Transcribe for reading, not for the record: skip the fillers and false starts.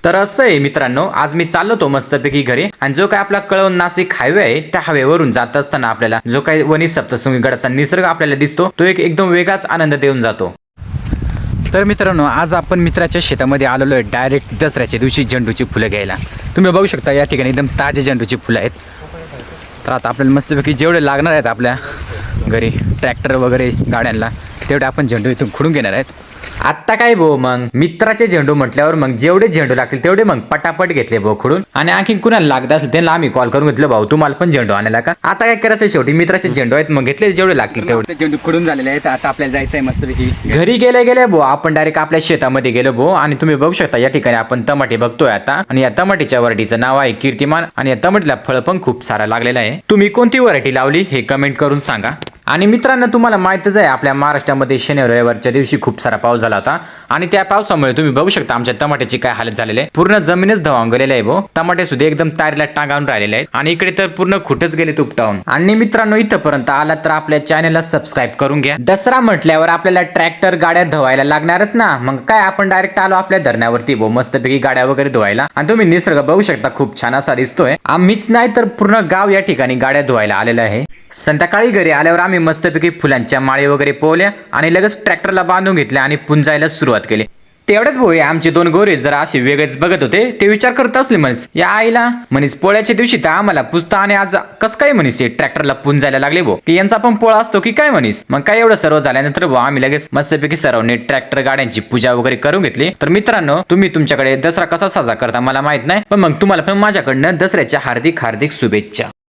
तर असं आहे मित्रांनो, आज मी चाललो तो मस्तपैकी घरी आणि जो काय आपला कळवण नाशिक हायवे आहे त्या हायवेवरून जात असताना आपल्याला जो काही वनी सप्तशृंगी गडाचा निसर्ग आपल्याला दिसतो तो एक एकदम वेगळाच आनंद देऊन जातो। तर मित्रांनो, आज आपण मित्राच्या शेतामध्ये आलेलो आहे डायरेक्ट दसऱ्याच्या दिवशी झेंडूची फुलं घ्यायला। तुम्ही बघू शकता या ठिकाणी एकदम ताजे झेंडूची फुलं आहेत। तर आता आपल्याला मस्तपैकी जेवढे लागणार आहेत आपल्या घरी ट्रॅक्टर वगैरे गाड्यांना तेवढे आपण झेंडू इथून खुडून घेणार आहेत। आत्ता काय भाऊ, मग मित्राचे झेंडू म्हटल्यावर मग जेवढे झेंडू लागतील तेवढे मग पटापट घेतले भाऊ खुडून, आणि आणखी कुणाला लागत असेल त्यांना आम्ही कॉल करून घेतलं, भाऊ तुम्हाला पण झेंडू आणायला का। आता काय करायचं, शेवटी मित्राचे झेंडू आहेत मग घेतले जेवढे लागतील तेवढे। झेंडू खुडून झालेले आहेत, आता आपल्याला जायचं आहे मस्तपैकी घरी। गेले भाऊ आपण डायरेक्ट आपल्या शेतामध्ये गेलो भाऊ, आणि तुम्ही बघू शकता या ठिकाणी आपण टमाटे बघतोय आता, आणि या टमाट्याच्या व्हरायटीचं नाव आहे कीर्तिमान, आणि या टमाट्याला फळ पण खूप सारा लागलेला आहे। तुम्ही कोणती व्हरायटी लावली हे कमेंट करून सांगा। आणि मित्रांनो, तुम्हाला माहितच आहे आपल्या महाराष्ट्रामध्ये शनिवार रविवारच्या दिवशी खूप सारा पाऊस झाला होता, आणि त्या पावसामुळे तुम्ही बघू शकता आमच्या टमाट्याची काय हालत झालेली आहे। पूर्ण जमीनच धवावून गेलेले आहे भाऊ, टमाटे सुद्धा एकदम तारीला टांगावून राहिलेले आहेत, आणि इकडे तर पूर्ण खुटच गेले तुपटावून। आणि मित्रांनो, इथपर्यंत आला तर आपल्या चॅनलला सबस्क्राईब करून घ्या। दसरा म्हटल्यावर आपल्याला ट्रॅक्टर गाड्या धुवायला लागणारच ना, मग काय आपण डायरेक्ट आलो आपल्या धरणावरती भाऊ मस्तपैकी गाड्या वगैरे धुवायला। आणि तुम्ही निसर्ग बघू शकता खूप छान असा दिसतोय। आम्हीच नाही तर पूर्ण गाव या ठिकाणी गाड्या धुवायला आलेलं आहे। संध्याकाळी घरी आल्यावर आम्ही मस्तपैकी फुलांच्या माळी वगैरे पोवल्या आणि लगेच ट्रॅक्टरला बांधून घेतल्या आणि पुंजायला सुरुवात केली। तेवढ्याच भाऊ आमचे दोन गोरे जरा असे वेगळेच बघत होते, ते विचार करत असले म्हणस या आईला म्हणीस पोळ्याच्या दिवशी तर आम्हाला पुजता आणि आज कस काय म्हणीस ट्रॅक्टरला पुंजायला लागले भाऊ, की यांचा पण पोळा असतो की काय म्हणीस। मग काय एवढं सर्व झाल्यानंतर भाऊ आम्ही लगेच मस्तपैकी सर्वांनी ट्रॅक्टर गाड्यांची पूजा वगैरे करून घेतली। तर मित्रांनो, तुम्ही तुमच्याकडे दसरा कसा साजरा करता मला माहित नाही, पण मग तुम्हाला पण माझ्याकडनं दसऱ्याच्या हार्दिक शुभेच्छा।